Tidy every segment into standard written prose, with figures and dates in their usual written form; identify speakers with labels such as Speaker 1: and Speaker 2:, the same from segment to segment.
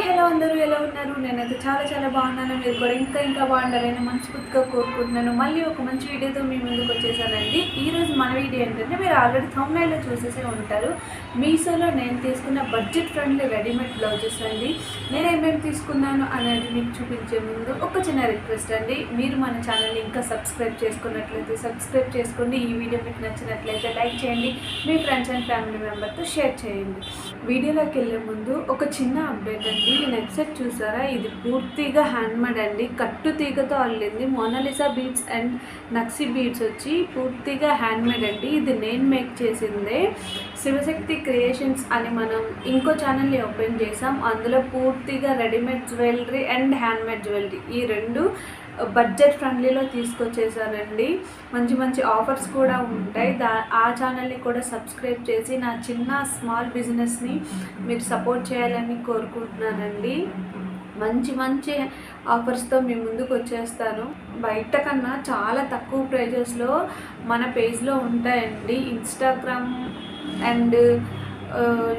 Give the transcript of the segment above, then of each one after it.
Speaker 1: Hello అందరూ ఎలా ఉన్నారు? నేనైతే చాలా బాగున్నాను. మీరు కూడా ఇంకా బాగుండాలని మనస్ఫూర్తిగా కోరుకుంటున్నాను. మళ్ళీ ఒక మంచి వీడియోతో మీ ముందుకు వచ్చేసానండి. ఈరోజు మన వీడియో ఏంటంటే, మీరు ఆల్రెడీ థంబ్నెయిల్లో చూసేసే ఉంటారు. మీషోలో నేను తీసుకున్న బడ్జెట్ ఫ్రెండ్లీ రెడీమేడ్ బ్లౌజెస్ అండి. నేను ఏమేమి తీసుకున్నాను అనేది మీకు చూపించే ముందు ఒక చిన్న రిక్వెస్ట్ అండి. మీరు మన ఛానల్ని ఇంకా సబ్స్క్రైబ్ చేసుకున్నట్లయితే సబ్స్క్రైబ్ చేసుకోండి. ఈ వీడియో మీకు నచ్చినట్లయితే లైక్ చేయండి. మీ ఫ్రెండ్స్ అండ్ ఫ్యామిలీ మెంబర్తో షేర్ చేయండి. వీడియోలోకి వెళ్ళే ముందు ఒక చిన్న అప్డేట్ అండి. ఈ నెక్ సెట్ చూసారా, ఇది పూర్తిగా హ్యాండ్మేడ్ అండి. కట్టు తీగతో అల్లింది. మోనాలిసా బీడ్స్ అండ్ నక్సీ బీడ్స్ వచ్చి పూర్తిగా హ్యాండ్మేడ్ అండి. ఇది నేను మేక్ చేసిందే. శివశక్తి క్రియేషన్స్ అని మనం ఇంకో ఛానల్ని ఓపెన్ చేసాం. అందులో పూర్తిగా readymade jewellery and handmade jewellery ఈ రెండు బడ్జెట్ ఫ్రెండ్లీలో తీసుకొచ్చేసానండి. మంచి ఆఫర్స్ కూడా ఉంటాయి. ఆ ఛానల్ని కూడా సబ్స్క్రైబ్ చేసి నా చిన్న స్మాల్ బిజినెస్ని మీరు సపోర్ట్ చేయాలని కోరుకుంటున్నానండి. మంచి ఆఫర్స్తో మీ ముందుకు వచ్చేస్తాను. బయట కన్నా చాలా తక్కువ ప్రైజెస్లో మన పేజ్లో ఉంటాయండి. ఇన్స్టాగ్రామ్ అండ్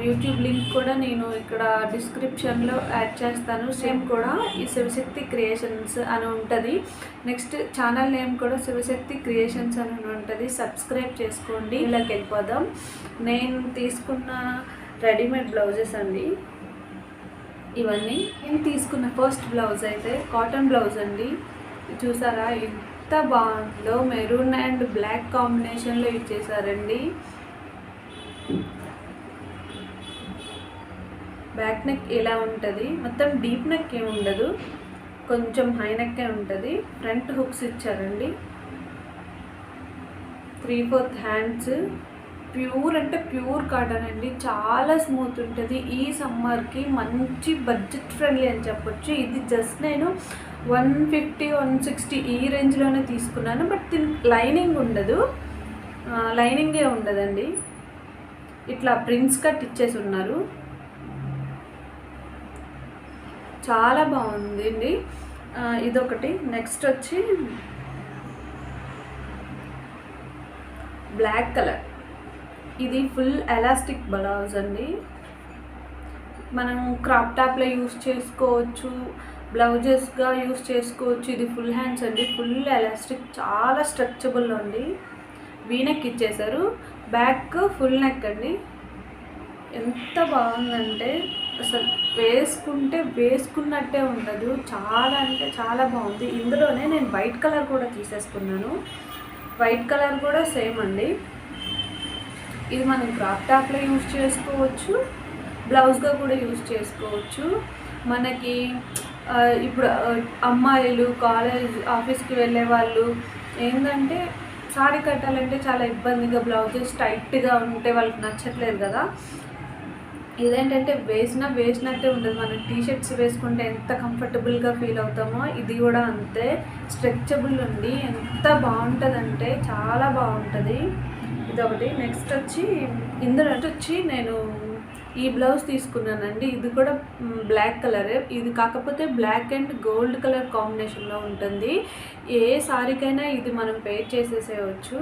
Speaker 1: యూట్యూబ్ లింక్ కూడా నేను ఇక్కడ డిస్క్రిప్షన్లో యాడ్ చేస్తాను. సేమ్ కూడా ఈ శివశక్తి క్రియేషన్స్ అని ఉంటుంది. నెక్స్ట్ ఛానల్ నేమ్ కూడా శివశక్తి క్రియేషన్స్ అని ఉంటుంది. సబ్స్క్రైబ్ చేసుకోండి. ఇలాగ వెళ్ళిపోదాం. నేను తీసుకున్న రెడీమేడ్ బ్లౌజెస్ అండి ఇవన్నీ. నేను తీసుకున్న ఫస్ట్ బ్లౌజ్ అయితే కాటన్ బ్లౌజ్ అండి. చూసారా ఎంత బాగుందో, మెరూన్ అండ్ బ్లాక్ కాంబినేషన్లో ఇచ్చేసారండి. బ్యాక్ నెక్ ఇలా ఉంటుంది. మొత్తం డీప్ నెక్ ఏమి ఉండదు, కొంచెం హై నెక్కే ఉంటుంది. ఫ్రంట్ హుక్స్ ఇచ్చారండి. 3/4 హ్యాండ్స్. ప్యూర్ అంటే ప్యూర్ కాటన్ అండి. చాలా స్మూత్ ఉంటుంది. ఈ సమ్మర్కి మంచి బడ్జెట్ ఫ్రెండ్లీ అని చెప్పొచ్చు. ఇది జస్ట్ నేను 150-160 ఈ రేంజ్లోనే తీసుకున్నాను. బట్ దీనికి లైనింగ్ ఉండదు, లైనింగే ఉండదండి. ఇట్లా ప్రిన్స్ కట్ ఇచ్చేసి ఉన్నారు. చాలా బాగుంది అండి. ఇదొకటి. నెక్స్ట్ వచ్చి బ్లాక్ కలర్. ఇది ఫుల్ ఎలాస్టిక్ బ్లౌజ్ అండి. మనం క్రాప్ టాప్లో యూస్ చేసుకోవచ్చు, బ్లౌజెస్గా యూస్ చేసుకోవచ్చు. ఇది ఫుల్ హ్యాండ్స్ అండి. ఫుల్ ఎలాస్టిక్, చాలా స్ట్రెచబుల్ అండి. వీనెక్ ఇచ్చేసారు. బ్యాక్ ఫుల్ నెక్ అండి. ఎంత బాగుందంటే అసలు వేసుకున్నట్టే ఉండదు. చాలా అంటే చాలా బాగుంది. ఇందులోనే నేను వైట్ కలర్ కూడా తీసేసుకున్నాను. వైట్ కలర్ కూడా సేమ్ అండి. ఇది మనం క్రాప్ టాప్లో యూజ్ చేసుకోవచ్చు, బ్లౌజ్గా కూడా యూజ్ చేసుకోవచ్చు. మనకి ఇప్పుడు అమ్మాయిలు కాలేజ్ ఆఫీస్కి వెళ్ళే వాళ్ళు ఏంటంటే సారీ కట్టాలంటే చాలా ఇబ్బందిగా, బ్లౌజెస్ టైట్గా ఉంటే వాళ్ళకి నచ్చట్లేదు కదా. ఇదేంటంటే వేసినట్టే ఉంటుంది. మనం టీషర్ట్స్ వేసుకుంటే ఎంత కంఫర్టబుల్గా ఫీల్ అవుతామో ఇది కూడా అంతే. స్ట్రెచబుల్ ఉంది. ఎంత బాగుంటుందంటే చాలా బాగుంటుంది. ఇదొకటి. నెక్స్ట్ వచ్చి ఇందులో వచ్చి నేను ఈ బ్లౌజ్ తీసుకున్నానండి. ఇది కూడా బ్లాక్ కలరే. ఇది కాకపోతే బ్లాక్ అండ్ గోల్డ్ కలర్ కాంబినేషన్లో ఉంటుంది. ఏ సారీకైనా ఇది మనం పేర్ చేసేసేయచ్చు.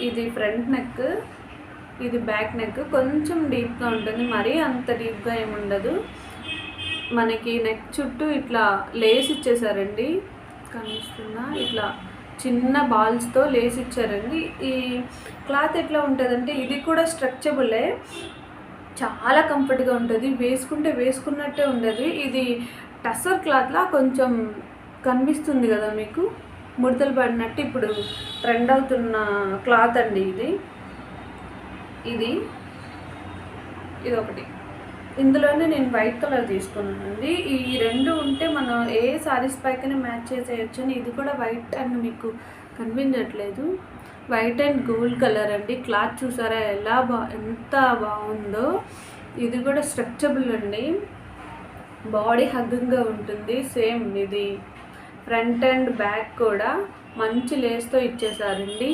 Speaker 1: ఇది ఫ్రంట్ నెక్, ఇది బ్యాక్ నెక్. కొంచెం డీప్గా ఉంటుంది, మరీ అంత డీప్గా ఏమి ఉండదు. మనకి నెక్ చుట్టూ ఇట్లా లేస్ ఇచ్చేసారండి. కనిపిస్తుందా? ఇట్లా చిన్న బాల్స్తో లేస్ ఇచ్చారండి. ఈ క్లాత్ ఎట్లా ఉంటుందంటే ఇది కూడా స్ట్రెచబులే, చాలా కంఫర్ట్గా ఉంటుంది. వేసుకున్నట్టే ఉండదు. ఇది టస్సర్ క్లాత్లా కొంచెం కనిపిస్తుంది కదా మీకు, ముడతలు పడినట్టు. ఇప్పుడు ట్రెండ్ అవుతున్న క్లాత్ అండి ఇదొకటి. ఇందులోనే నేను వైట్ కలర్ తీసుకున్నానండి. ఈ రెండు ఉంటే మనం ఏ సారీస్ పైకనే మ్యాచ్ చేసేయచ్చు అని. ఇది కూడా వైట్ అండ్ మీకు కనిపించట్లేదు, వైట్ అండ్ గోల్డ్ కలర్ అండి. క్లాత్ చూసారా ఎంత బాగుందో. ఇది కూడా స్ట్రెచబుల్ అండి, బాడీ హగ్గింగ్గా ఉంటుంది. సేమ్ ఇది ఫ్రంట్ అండ్ బ్యాక్ కూడా మంచి లేస్తో ఇచ్చేసారండి.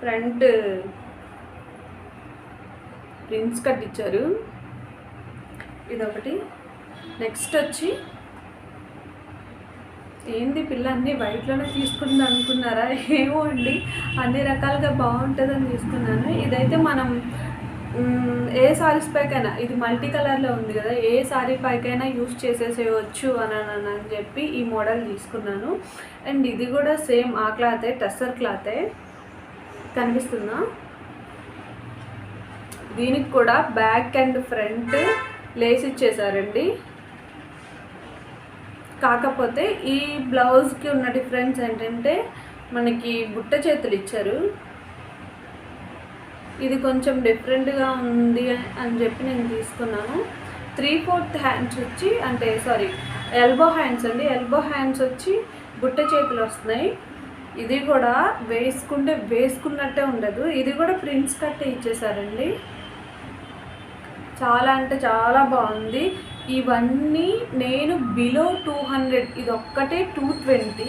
Speaker 1: ఫ్రంట్ ప్రిన్స్ కట్ ఇచ్చారు. ఇదొకటి. నెక్స్ట్ వచ్చి ఏంది పిల్ల అన్నీ వైట్లోనే తీసుకుంది అనుకున్నారా? ఏమో అండి, అన్ని రకాలుగా బాగుంటుందని తీసుకున్నాను. ఇదైతే మనం ఏ సారీస్ పైకైనా, ఇది మల్టీ కలర్లో ఉంది కదా, ఏ సారీ పైకైనా యూస్ చేసేసేయచ్చు అని చెప్పి ఈ మోడల్ తీసుకున్నాను. అండ్ ఇది కూడా సేమ్ ఆ క్లాతే, టస్సర్ క్లాతే కనిపిస్తుందా. దీనికి కూడా బ్యాక్ అండ్ ఫ్రంట్ లేస్ ఇచ్చేసారండి. కాకపోతే ఈ బ్లౌజ్కి ఉన్న డిఫరెన్స్ ఏంటంటే మనకి బుట్ట చేతులు ఇచ్చారు. ఇది కొంచెం డిఫరెంట్గా ఉంది అని చెప్పి నేను తీసుకున్నాను. 3/4 హ్యాండ్స్ వచ్చి ఎల్బో హ్యాండ్స్ అండి. ఎల్బో హ్యాండ్స్ వచ్చి బుట్ట చేతులు వస్తున్నాయి. ఇది కూడా వేసుకున్నట్టే ఉండదు. ఇది కూడా ప్రిన్స్ కట్టే ఇచ్చేసారండి. చాలా అంటే చాలా బాగుంది. ఇవన్నీ నేను బిలో 200, ఇది ఒక్కటే 220,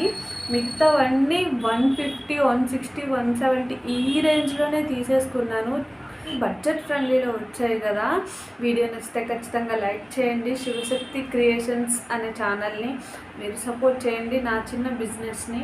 Speaker 1: మిగతావన్నీ 150, 160, 170 ఈ రేంజ్లోనే తీసేసుకున్నాను. బడ్జెట్ ఫ్రెండ్లీలో వచ్చాయి కదా. వీడియో నచ్చితే ఖచ్చితంగా లైక్ చేయండి. శివశక్తి క్రియేషన్స్ అనే ఛానల్ని మీరు సపోర్ట్ చేయండి, నా చిన్న బిజినెస్ని.